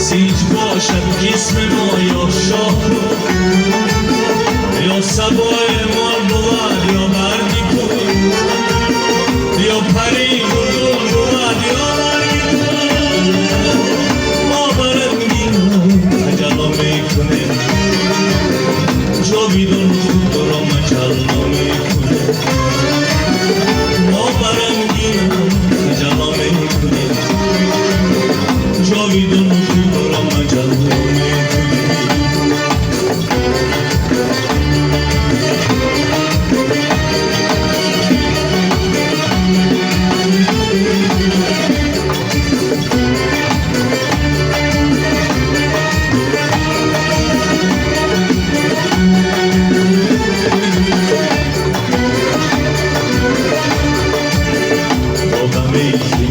بسیج باشد جسم ما یا شاه یا سبای مال بود یا برگی کن یا پری بلون بود یا برگی کن ما برنگیم عجلا میکنه جاویدون خود را مجلا میکنه ما برنگیم عجلا میکنه جاویدون خود را مجلا میکنه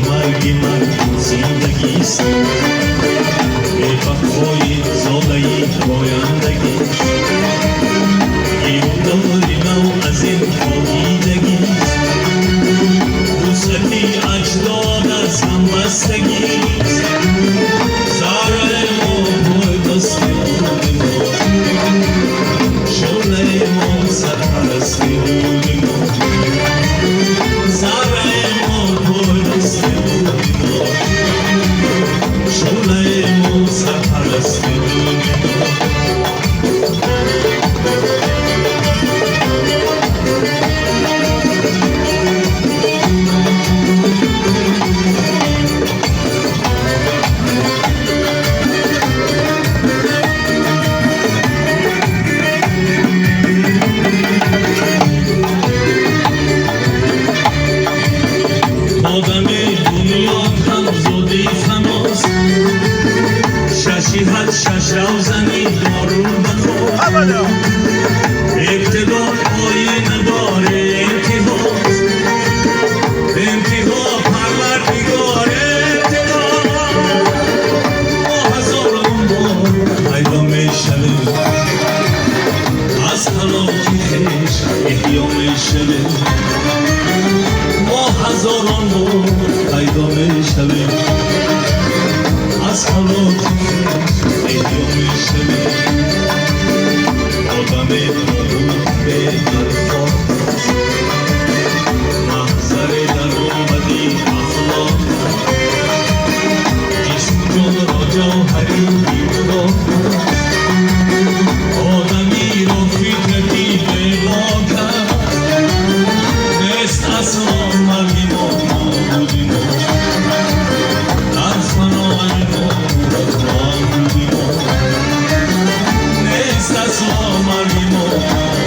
مرگی زندگیست بپخوی زادهی پایندگیست ایمداری نو از این خواهیدگیست وسعتی اجداد از همبستگیست زهره ما پای دست بود ما شعله ما سرپرست بود ما زهره ما پای دست بود ما شعله ما سرپرست بود ما آدم دنیا همزاده فناست ششی حد شش روزنی دارون بخواست اقتدار آین بار انتهاست انتها پروردگار انتها ما هزاران بار پیدا میشویم از هلاکی خویش احیا میشویم ما هزاران بار پیدا میشویم از هلاکی خویش احیا میشویم آدم نابود به درخواست محضر در آمدی اخلاق جسم جان را جوهری ایمداد آدمی را فکرتی پیدا کرد نیست اصلا مرگی ما بودی ما در فنای ما بودی ما نیست اصلا مرگی ما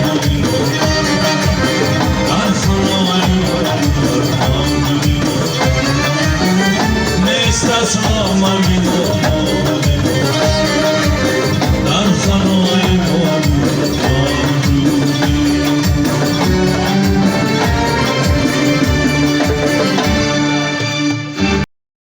بودی ما در فنای ما بودی ما نیست اصلا مرگی ما